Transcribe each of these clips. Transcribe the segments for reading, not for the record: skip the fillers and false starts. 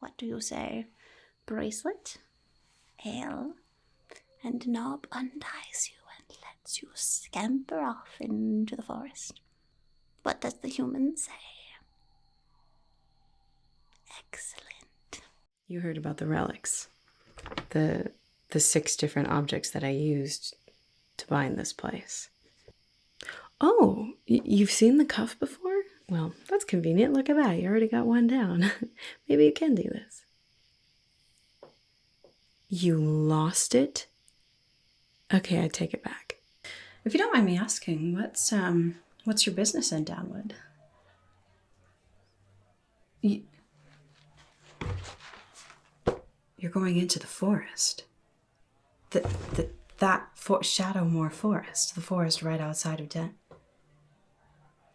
what do you say, bracelet, ale, and Knobb unties you and lets you scamper off into the forest. What does the human say? Excellent. You heard about the relics. The 6 different objects that I used to bind this place. Oh, you've seen the cuff before? Well, that's convenient. Look at that. You already got one down. Maybe you can do this. You lost it? Okay, I take it back. If you don't mind me asking, what's your business in Downwood? You're going into the forest. Shadowmoor Forest, the forest right outside of Den.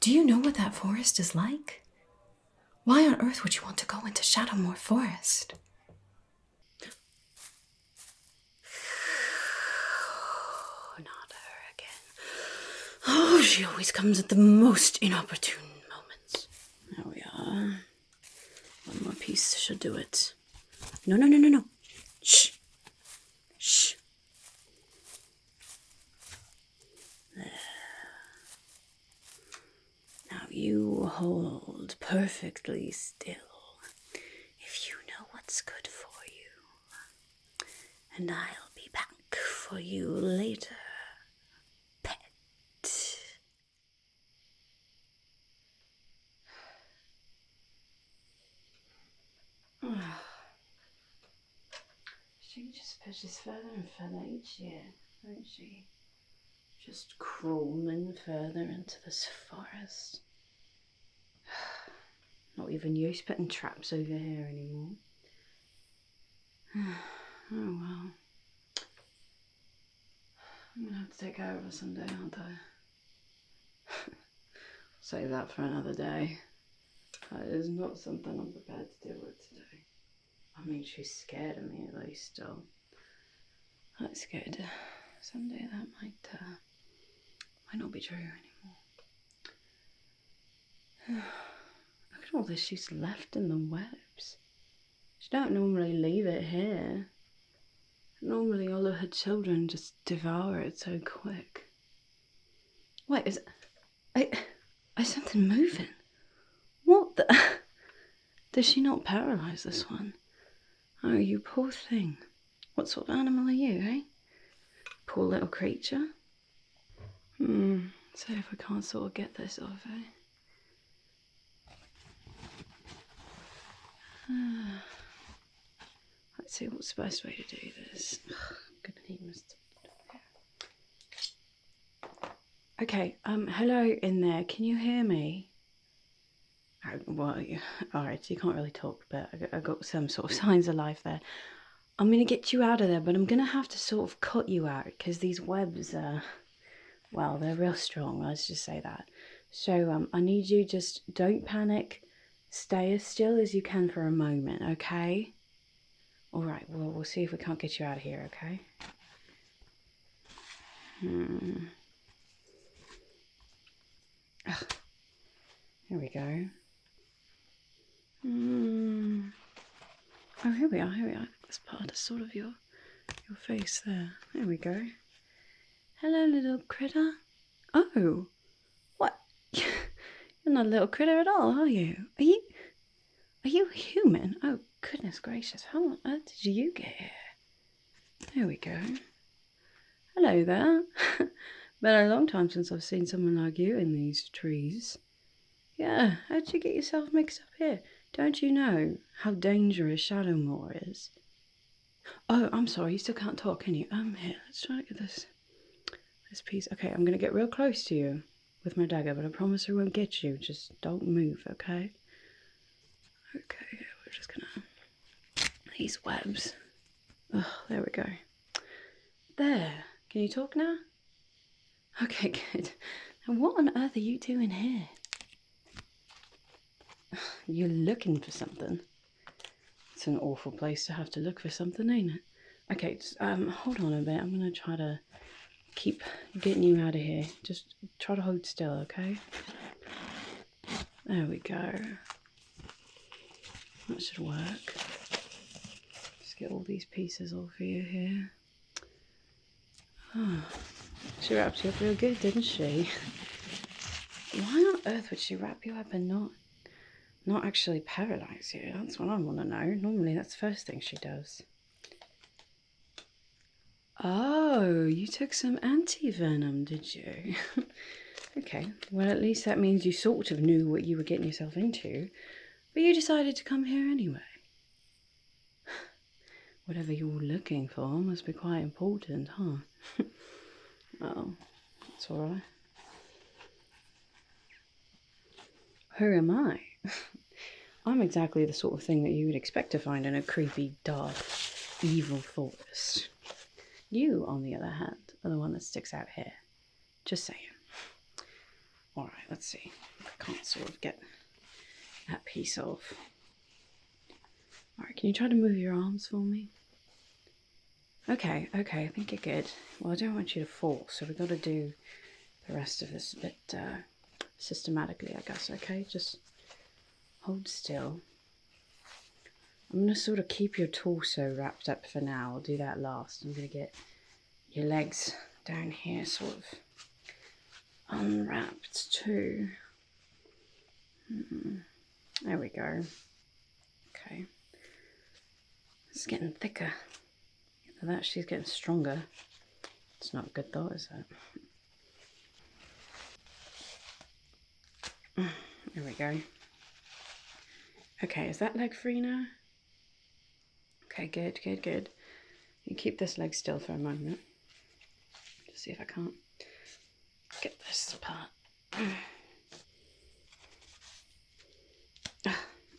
Do you know what that forest is like? Why on earth would you want to go into Shadowmoor Forest? Not her again. Oh, she always comes at the most inopportune moments. There we are. One more piece should do it. No. Shh. Shh. There. Now you hold perfectly still if you know what's good for you. And I'll be back for you later, pet. She just pushes further and further each year, don't she? Just crawling further into this forest. Not even use putting traps over here anymore. Oh well. I'm gonna have to take care of her someday, aren't I? Save that for another day. That is not something I'm prepared to deal with today. I mean, she's scared of me at least still. That's good. Someday that might not be true anymore. Look at all this she's left in the webs. She don't normally leave it here. Normally all of her children just devour it so quick. Wait, is something moving? What the? Does she not paralyze this one? Oh, you poor thing. What sort of animal are you, eh? Poor little creature. So if I can't sort of get this off, eh? Let's see what's the best way to do this. I'm gonna need my stuff. Okay, hello in there. Can you hear me? Oh, well, alright, you can't really talk, but I got some sort of signs of life there. I'm gonna get you out of there, but I'm gonna have to sort of cut you out because these webs are, well, they're real strong, let's just say that. So I need you just don't panic. Stay as still as you can for a moment, okay? Alright, well, we'll see if we can't get you out of here, okay? Ugh. Here we go. Oh, here we are. That's part of sort of your face there. There we go. Hello, little critter. Oh, what? You're not a little critter at all, are you? Are you human? Oh, goodness gracious. How on earth did you get here? There we go. Hello there. Been a long time since I've seen someone like you in these trees. Yeah, how'd you get yourself mixed up here? Don't you know how dangerous Shadowmoor is? Oh, I'm sorry, you still can't talk, can you? Here, let's try to get this piece. Okay, I'm gonna get real close to you with my dagger, but I promise I won't get you. Just don't move, okay? Okay, we're just gonna... These webs. Oh, there we go. There. Can you talk now? Okay, good. Now what on earth are you doing here? You're looking for something. It's an awful place to have to look for something, ain't it? Okay, just, hold on a bit. I'm gonna try to keep getting you out of here. Just try to hold still, okay? There we go. That should work. get all these pieces off of you here. Oh, she wrapped you up real good, didn't she? Why on earth would she wrap you up and not actually paralyze you? That's what I want to know. Normally that's the first thing she does. Oh, you took some anti-venom, did you? Okay, well at least that means you sort of knew what you were getting yourself into, but you decided to come here anyway. Whatever you're looking for must be quite important, huh? Oh, that's alright. Who am I? I'm exactly the sort of thing that you would expect to find in a creepy, dark, evil forest. You, on the other hand, are the one that sticks out here. Just saying. Alright, let's see. I can't sort of get that piece off. Alright, can you try to move your arms for me? Okay, I think you're good. Well, I don't want you to fall, so we've got to do the rest of this a bit systematically, I guess, okay? Just hold still. I'm going to sort of keep your torso wrapped up for now. I'll do that last. I'm going to get your legs down here sort of unwrapped too. There we go. Okay. It's getting thicker. Either that, she's getting stronger. It's not good though, is it? There we go. Okay, is that leg free now? Okay, good. You keep this leg still for a moment. Just see if I can't get this apart.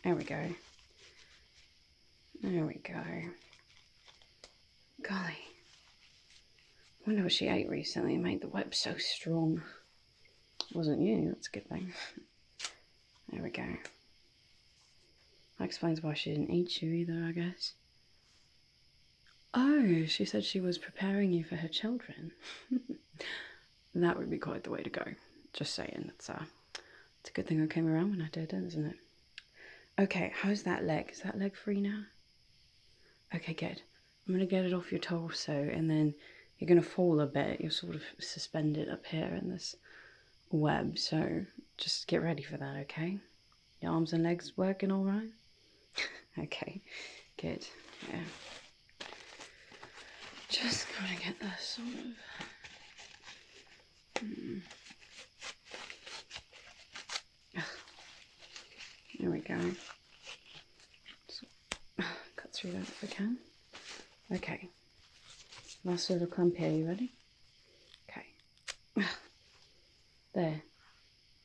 There we go. There we go. Golly. I wonder what she ate recently and made the web so strong. It wasn't you, that's a good thing. There we go. That explains why she didn't eat you either, I guess. Oh, she said she was preparing you for her children. That would be quite the way to go. Just saying, it's a good thing I came around when I did, isn't it? Okay, how's that leg? Is that leg free now? Okay, good. I'm going to get it off your torso and then you're going to fall a bit. You're sort of suspended up here in this web, so just get ready for that, okay? Your arms and legs working all right? Okay, good. Yeah. Just gotta get this sort of... There we go. So, cut through that if we can. Okay. Last little clump here, you ready? Okay. There.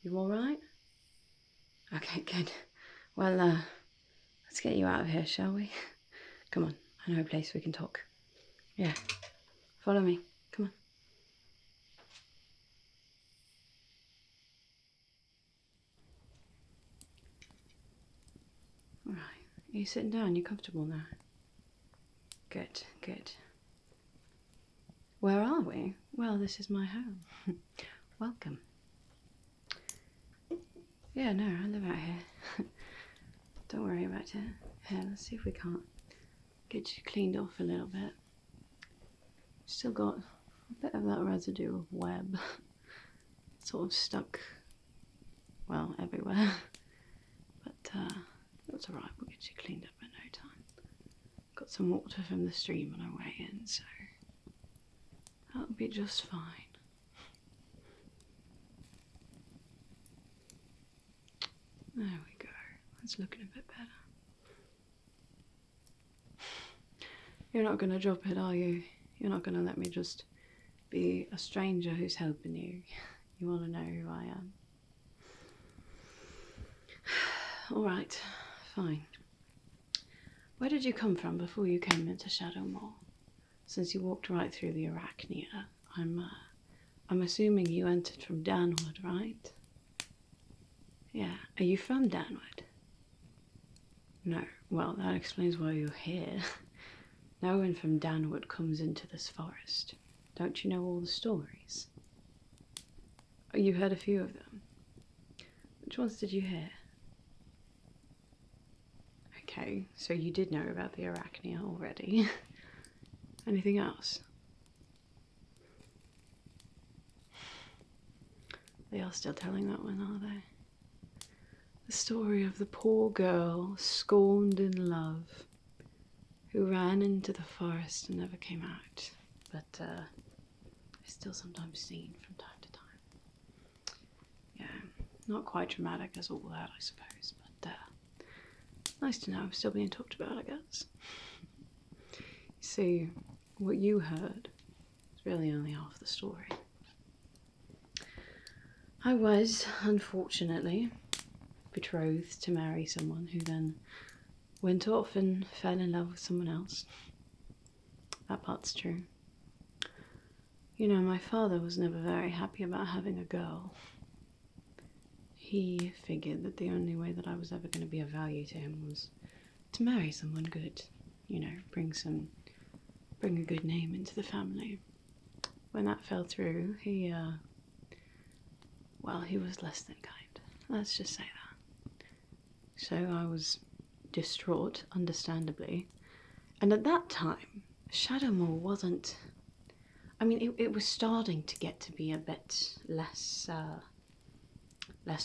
You alright? Okay, good. Well, let's get you out of here, shall we? Come on, I know a place we can talk. Yeah. Follow me. Come on. Alright. Are you sitting down? You're comfortable now? Good. Where are we? Well, this is my home. Welcome. Yeah, no, I live out here. Don't worry about it. Here, let's see if we can't get you cleaned off a little bit. Still got a bit of that residue of web sort of stuck, well, everywhere. But that's alright, we'll get you cleaned up in no time. Got some water from the stream on our way in, so that'll be just fine. There we go. That's looking a bit better. You're not going to drop it, are you? You're not going to let me just be a stranger who's helping you. You want to know who I am. Alright, fine. Where did you come from before you came into Shadowmoor? Since you walked right through the Arachnia, I'm assuming you entered from Danwood, right? Yeah. Are you from Danwood? No. Well, that explains why you're here. No one from Danwood comes into this forest. Don't you know all the stories? Oh, you heard a few of them. Which ones did you hear? Okay, so you did know about the arachnia already. Anything else? They are still telling that one, are they? The story of the poor girl scorned in love who ran into the forest and never came out, but is still sometimes seen from time to time. Yeah, not quite dramatic as all that, I suppose, but nice to know I'm still being talked about, I guess. See, what you heard is really only half the story. I was, unfortunately, betrothed to marry someone who then went off and fell in love with someone else. That part's true. You know, my father was never very happy about having a girl. He figured that the only way that I was ever going to be of value to him was to marry someone good. You know, bring a good name into the family. When that fell through, he was less than kind. Let's just say that. So I was distraught, understandably. And at that time, Shadowmoor wasn't... I mean, it was starting to get to be a bit less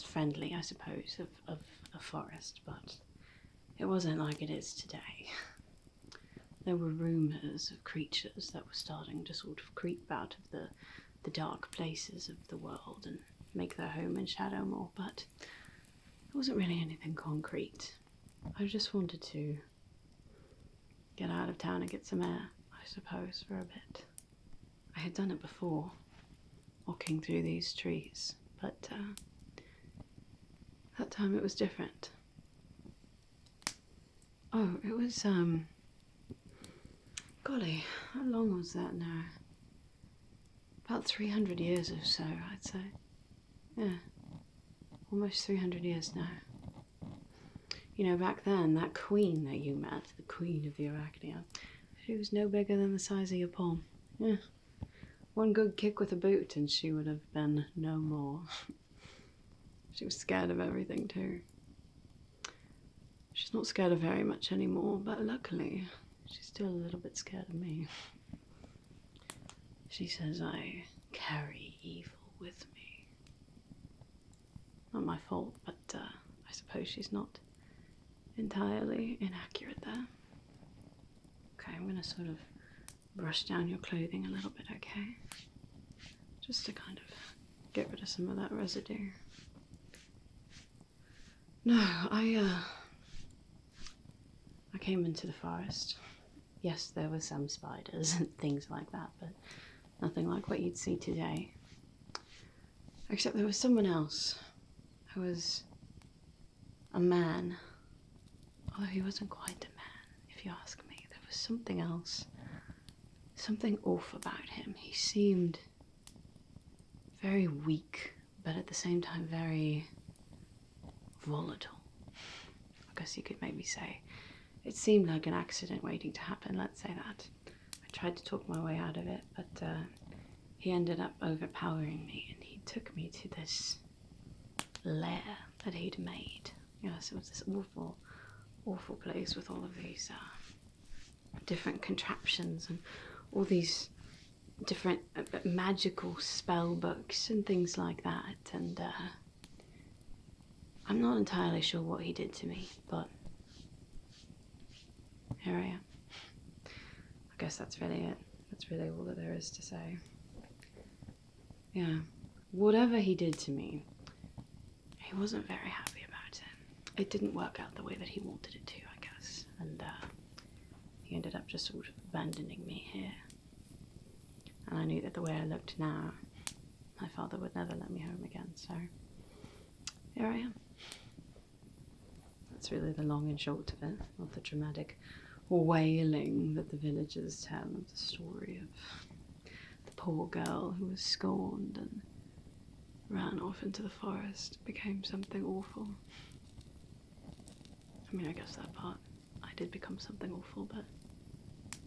friendly, I suppose, of a forest, but it wasn't like it is today. There were rumours of creatures that were starting to sort of creep out of the dark places of the world and make their home in Shadowmoor, but it wasn't really anything concrete. I just wanted to get out of town and get some air, I suppose, for a bit. I had done it before, walking through these trees, but that time it was different. Oh, it was, golly, how long was that now? About 300 years or so, I'd say. Yeah, almost 300 years now. You know, back then, that queen that you met, the queen of the arachnia, she was no bigger than the size of your palm. Yeah. One good kick with a boot and she would have been no more. She was scared of everything too. She's not scared of very much anymore, but luckily, she's still a little bit scared of me. She says I carry evil with me. Not my fault, but I suppose she's not entirely inaccurate there. Okay, I'm gonna sort of brush down your clothing a little bit, okay? Just to kind of get rid of some of that residue. No, I came into the forest. Yes, there were some spiders and things like that, but nothing like what you'd see today. Except there was someone else who was a man. Although he wasn't quite a man, if you ask me. There was something else. Something off about him. He seemed very weak, but at the same time very volatile. I guess you could maybe say. It seemed like an accident waiting to happen, let's say that. I tried to talk my way out of it, but he ended up overpowering me, and he took me to this lair that he'd made. Yes, it was this awful place with all of these different contraptions and all these different magical spell books and things like that, and I'm not entirely sure what he did to me, but here I am. I guess that's really it. That's really all that there is to say. Yeah, whatever he did to me, he wasn't very happy about it. It didn't work out the way that he wanted it to, I guess, and he ended up just sort of abandoning me here. And I knew that the way I looked now, my father would never let me home again, so here I am. That's really the long and short of it, not the dramatic wailing that the villagers tell of the story of the poor girl who was scorned and ran off into the forest, became something awful. I mean, I guess that part, I did become something awful, but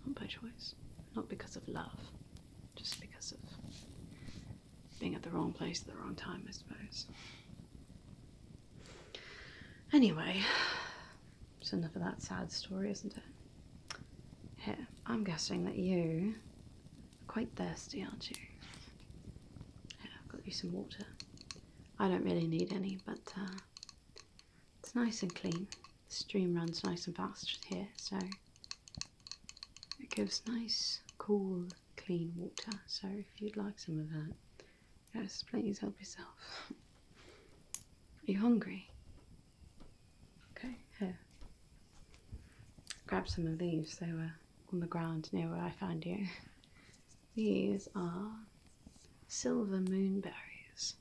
not by choice, not because of love, just because of being at the wrong place at the wrong time, I suppose. Anyway, It's enough of that sad story, isn't it? Here, I'm guessing that you are quite thirsty, aren't you? Here, I've got you some water. I don't really need any, but it's nice and clean. The stream runs nice and fast here, so it gives nice, cool, clean water. So if you'd like some of that, yes, please help yourself. Are you hungry? Okay, here. Grab some of these. They were on the ground near where I found you. These are silver moonberries.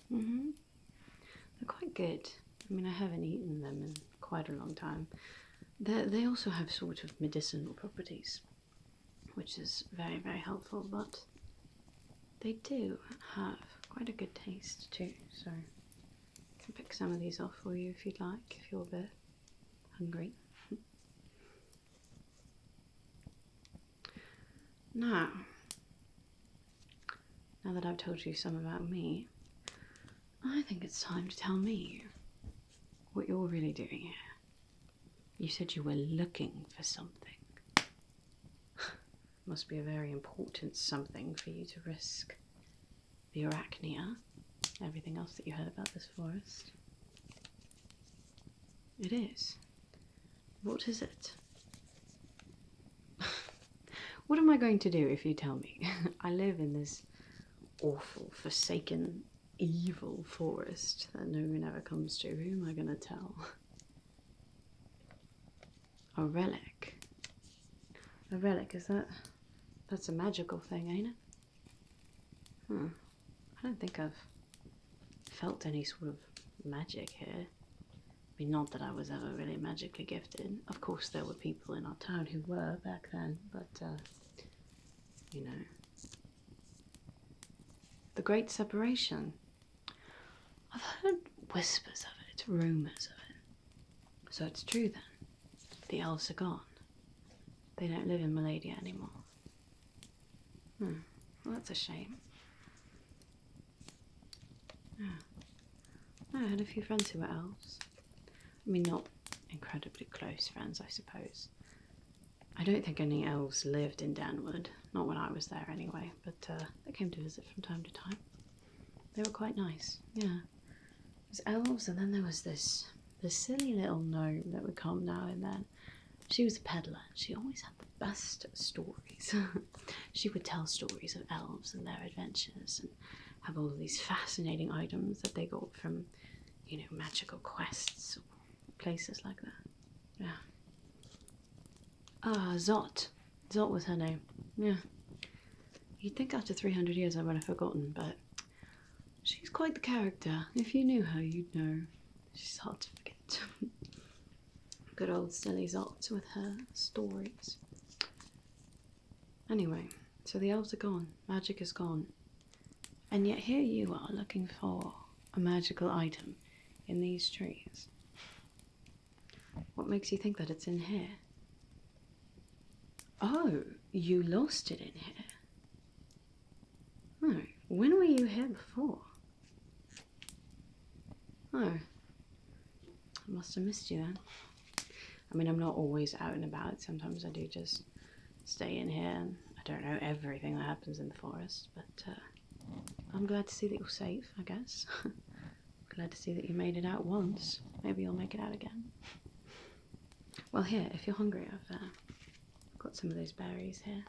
They're quite good. I mean, I haven't eaten them in quite a long time. They also have sort of medicinal properties, which is very, very helpful, but they do have quite a good taste too, so I can pick some of these off for you if you'd like, if you're a bit hungry. Now that I've told you some about me, I think it's time to tell me what you're really doing here. You said you were looking for something. Must be a very important something for you to risk the arachnia, everything else that you heard about this forest. It is. What is it? What am I going to do if you tell me? I live in this awful, forsaken, evil forest that no one ever comes to. Who am I going to tell? A relic. A relic, is that... That's a magical thing, ain't it? I don't think I've felt any sort of magic here. I mean, not that I was ever really magically gifted. Of course, there were people in our town who were back then, but, you know. The Great Separation. I've heard whispers of it, rumours of it. So it's true then. The elves are gone. They don't live in Maladia anymore. Well, that's a shame. Yeah. I had a few friends who were elves. I mean, not incredibly close friends, I suppose. I don't think any elves lived in Danwood. Not when I was there anyway, but they came to visit from time to time. They were quite nice, yeah. It was elves, and then there was this silly little gnome that would come now and then. She was a peddler, and she always had the best stories. She would tell stories of elves and their adventures, and have all of these fascinating items that they got from, you know, magical quests or places like that. Yeah. Ah, Zot. Zot was her name. Yeah. You'd think after 300 years I would have forgotten, but she's quite the character. If you knew her, you'd know. She's hard to forget. Good old silly Zot with her stories. Anyway, so the elves are gone. Magic is gone. And yet here you are looking for a magical item in these trees. What makes you think that it's in here? Oh, you lost it in here. Oh, when were you here before? Oh, I must have missed you then. I mean, I'm not always out and about. Sometimes I do just stay in here, and I don't know everything that happens in the forest, but I'm glad to see that you're safe, I guess. Glad to see that you made it out once. Maybe you'll make it out again. Well, here, if you're hungry, I've got some of those berries here.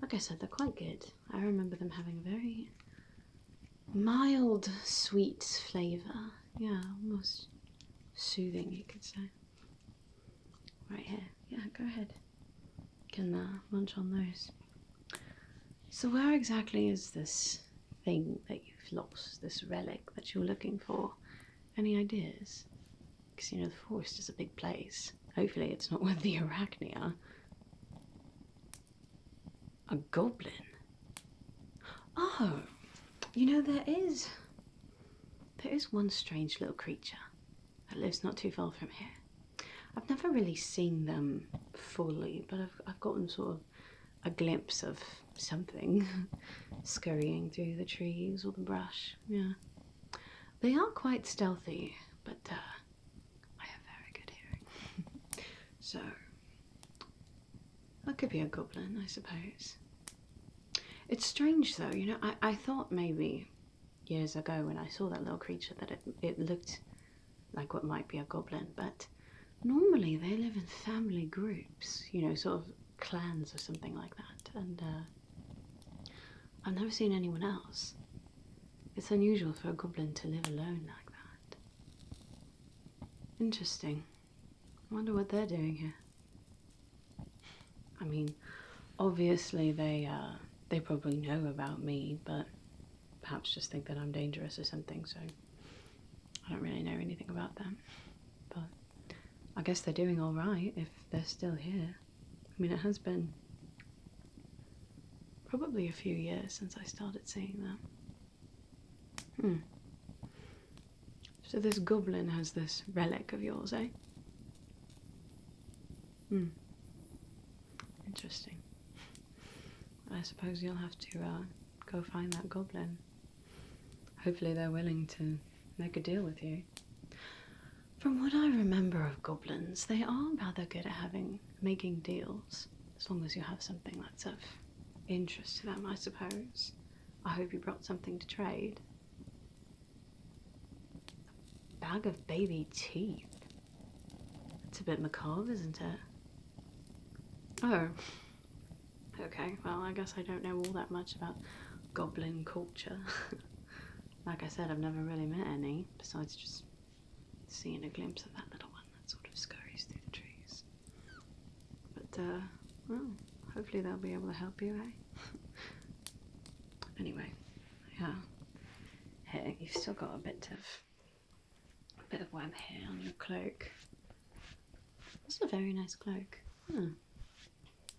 Like I said, they're quite good. I remember them having a very mild, sweet flavour. Yeah, almost soothing, you could say. Right here. Yeah, go ahead. You can munch on those. So where exactly is this thing that you've lost, this relic that you're looking for? Any ideas? Because, you know, the forest is a big place. Hopefully it's not with the arachnia. A goblin? Oh, you know, there is one strange little creature that lives not too far from here. I've never really seen them fully, but I've gotten sort of a glimpse of something scurrying through the trees or the brush. Yeah, they are quite stealthy, but I have very good So, that could be a goblin, I suppose. It's strange though, you know, I thought maybe years ago when I saw that little creature that it looked like what might be a goblin, but normally they live in family groups, you know, sort of clans or something like that, and I've never seen anyone else. It's unusual for a goblin to live alone like that. Interesting. I wonder what they're doing here. I mean, obviously they probably know about me, but perhaps just think that I'm dangerous or something, so I don't really know anything about them. But I guess they're doing all right if they're still here. I mean, it has been probably a few years since I started seeing them. So this goblin has this relic of yours, eh? Interesting. I suppose you'll have to go find that goblin. Hopefully they're willing to make a deal with you. From what I remember of goblins, they are rather good at making deals, as long as you have something that's of interest to them, I suppose. I hope you brought something to trade. A bag of baby teeth. It's a bit macabre, isn't it? Oh. Okay, well, I guess I don't know all that much about goblin culture. Like I said, I've never really met any, besides just seeing a glimpse of that little one that sort of scurries through the trees. But, well, hopefully they'll be able to help you, eh? Anyway, yeah. Here, you've still got a bit of web here on your cloak. That's a very nice cloak.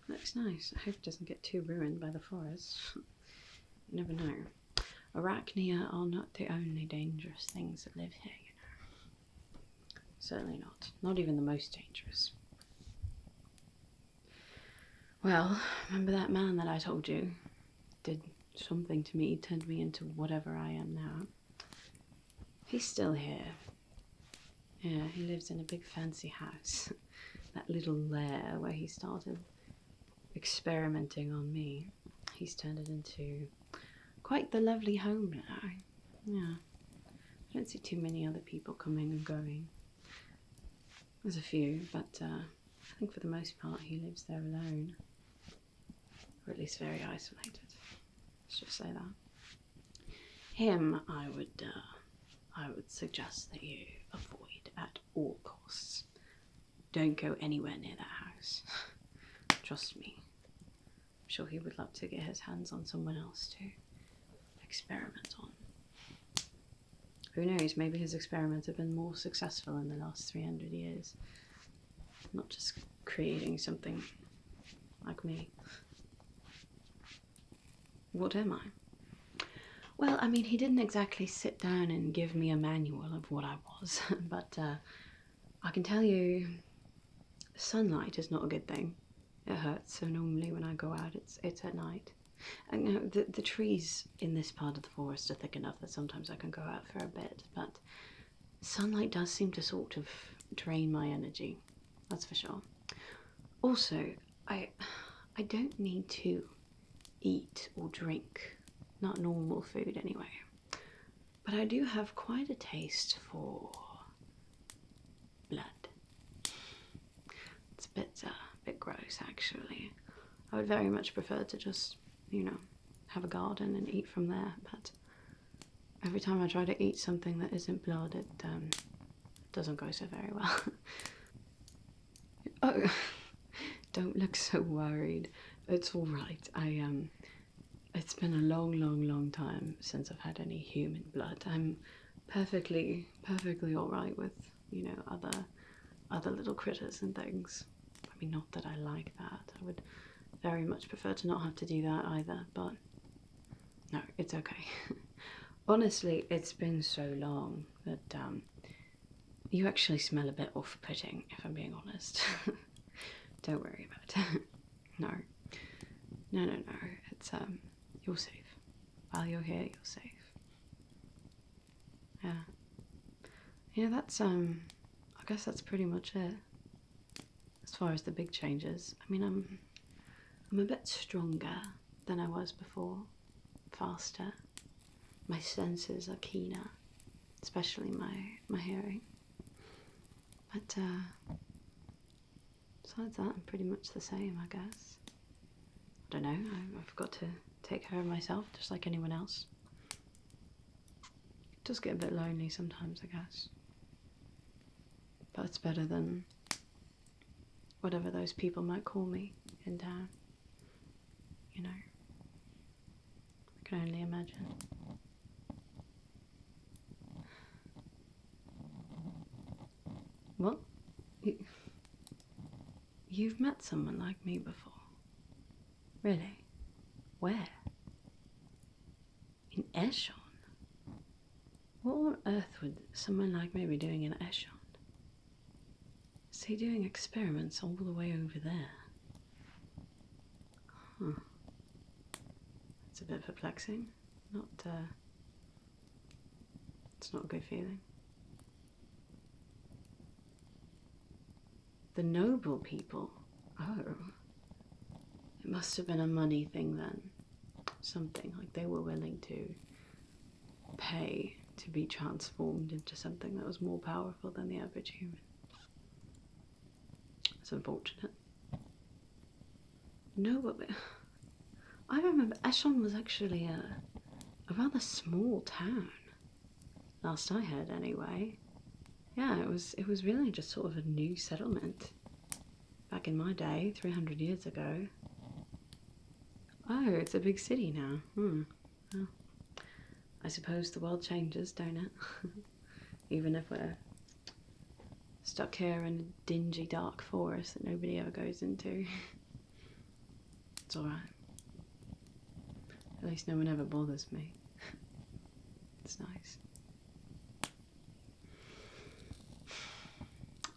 Looks nice. I hope it doesn't get too ruined by the forest. You never know. Arachnia are not the only dangerous things that live here, you know. Certainly not. Not even the most dangerous. Well, remember that man that I told you did something to me, turned me into whatever I am now? He's still here. Yeah, he lives in a big fancy house. That little lair where he started experimenting on me. He's turned it into quite the lovely home now. Yeah. I don't see too many other people coming and going. There's a few, but I think for the most part he lives there alone. Or at least very isolated. Let's just say that. Him, I would suggest that you avoid at all costs. Don't go anywhere near that house. Trust me. I'm sure he would love to get his hands on someone else to experiment on. Who knows, maybe his experiments have been more successful in the last 300 years. Not just creating something like me. What am I? Well, I mean, he didn't exactly sit down and give me a manual of what I was, but I can tell you, sunlight is not a good thing. It hurts, so normally when I go out, it's at night. And you know, the trees in this part of the forest are thick enough that sometimes I can go out for a bit, but sunlight does seem to sort of drain my energy, that's for sure. Also, I don't need to eat or drink, not normal food anyway, but I do have quite a taste for blood. It's a bit gross, actually. I would very much prefer to just, you know, have a garden and eat from there, but every time I try to eat something that isn't blood, it doesn't go so very well. Oh, don't look so worried. It's all right. It's been a long time since I've had any human blood. I'm perfectly all right with, you know, other little critters and things. I mean, not that I like that. I would very much prefer to not have to do that either, but no, it's okay. Honestly, it's been so long that you actually smell a bit off-putting, if I'm being honest. Don't worry about it. No. It's you're safe. While you're here, you're safe. Yeah, that's I guess that's pretty much it. As far as the big changes, I mean, I'm a bit stronger than I was before, faster. My senses are keener, especially my hearing. But besides that, I'm pretty much the same, I guess. I don't know, I've got to take care of myself just like anyone else. It does get a bit lonely sometimes, I guess. But it's better than whatever those people might call me in town. You know, I can only imagine. What? You've met someone like me before? Really? Where? In Eshon? What on earth would someone like me be doing in Eshon? Is he doing experiments all the way over there? Huh. It's a bit perplexing. It's not a good feeling. The noble people? Oh. It must have been a money thing then. Something, like they were willing to pay to be transformed into something that was more powerful than the average human. It's unfortunate. No, but I remember Eshon was actually a rather small town. Last I heard, anyway. Yeah, it was really just sort of a new settlement. Back in my day, 300 years ago. Oh, it's a big city now. Well, I suppose the world changes, don't it? Even if we're stuck here in a dingy, dark forest that nobody ever goes into. It's alright. At least no one ever bothers me. It's nice.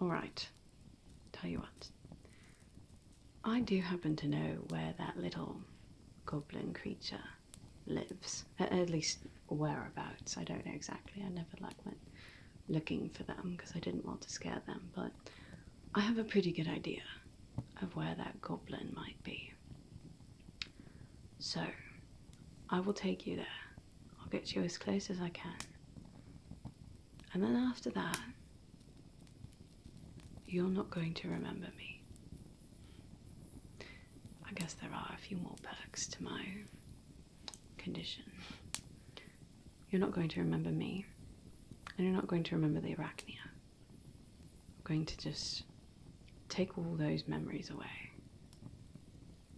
Alright. Tell you what. I do happen to know where that little goblin creature lives. At least whereabouts. I don't know exactly. I never went looking for them because I didn't want to scare them, but I have a pretty good idea of where that goblin might be. So, I will take you there. I'll get you as close as I can. And then after that, you're not going to remember me. I guess there are a few more perks to my condition. You're not going to remember me, and you're not going to remember the Arachnia. I'm going to just take all those memories away,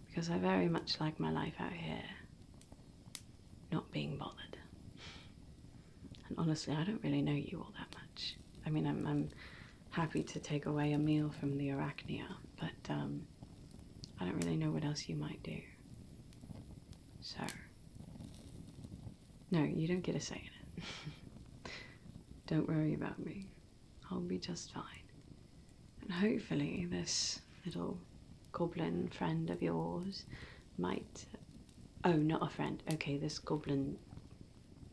because I very much like my life out here, not being bothered. And honestly, I don't really know you all that much. I mean, I'm happy to take away a meal from the Arachnia, but I don't really know what else you might do. So, no, you don't get a say in it. Don't worry about me. I'll be just fine. And hopefully this little goblin friend of yours might... Oh, not a friend. Okay, this goblin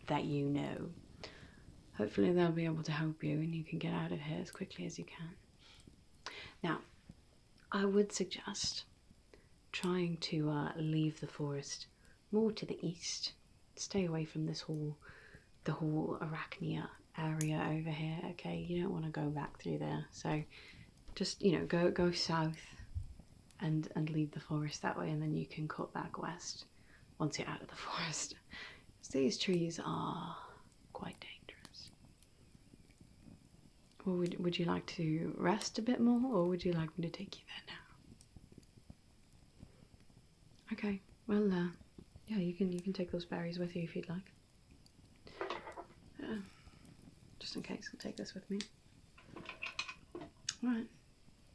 that you know. Hopefully they'll be able to help you and you can get out of here as quickly as you can. Now, I would suggest trying to leave the forest more to the east. Stay away from the whole Arachnia area over here, okay? You don't want to go back through there. So just, you know, go south and leave the forest that way, and then you can cut back west once you're out of the forest. So these trees are quite dangerous. Well, would you like to rest a bit more, or would you like me to take you there now? Okay, well, yeah, you can take those berries with you if you'd like. Just in case, I'll take this with me. Alright,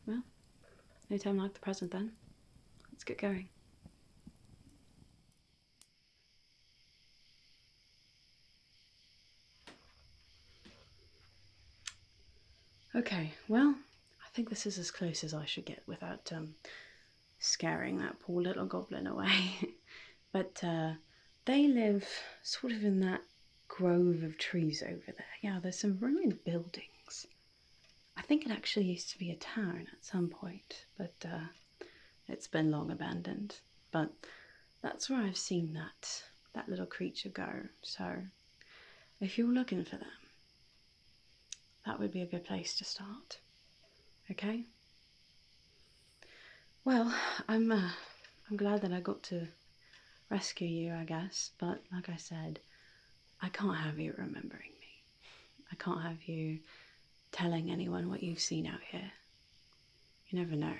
well, no time like the present then. Let's get going. Okay, well, I think this is as close as I should get without scaring that poor little goblin away. But they live sort of in that grove of trees over there. Yeah, there's some ruined buildings I think it actually used to be a town at some point, but it's been long abandoned. But that's where I've seen that little creature go. So if you're looking for them, that would be a good place to start. Okay? Well, I'm glad that I got to rescue you, I guess. But like I said, I can't have you remembering me. I can't have you telling anyone what you've seen out here. You never know.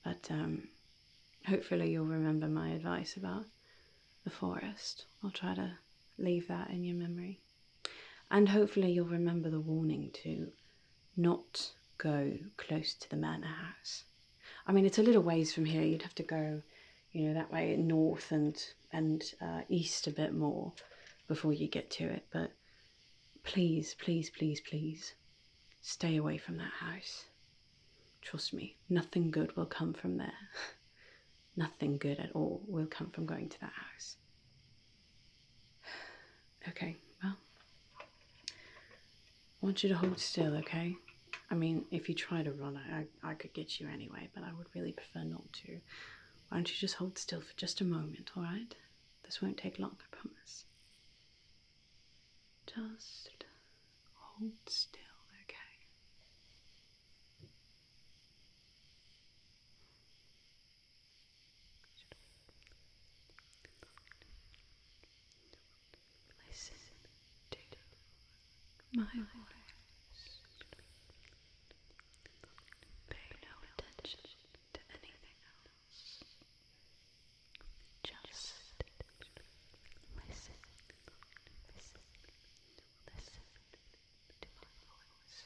But hopefully you'll remember my advice about the forest. I'll try to leave that in your memory. And hopefully you'll remember the warning to not go close to the manor house. I mean, it's a little ways from here. You'd have to go, you know, that way north and east a bit more before you get to it. But please, please, please, please, stay away from that house. Trust me, nothing good will come from there. Nothing good at all will come from going to that house. Okay, well, I want you to hold still, okay? I mean, if you try to run, I could get you anyway, but I would really prefer not to. Why don't you just hold still for just a moment, alright? This won't take long, I promise. Just hold still, okay? Listen to my voice. Pay no attention to anything else. Just listen. Listen. Listen to my voice.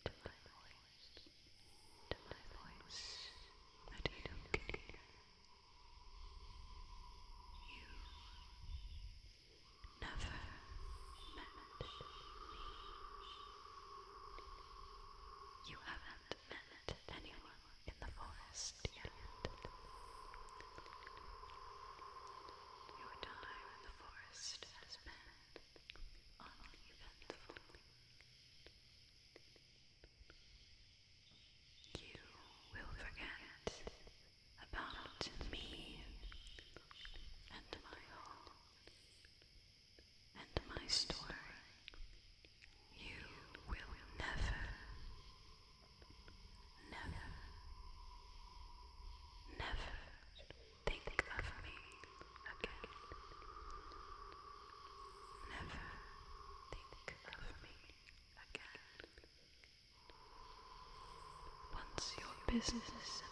To my voice. To my voice that you can hear. You never met me. You haven't met anyone in the forest yet. Your time in the forest has been uneventful. You will forget about me and my home and my story. You will never, never, never think of me again. Never think of me again. Once your business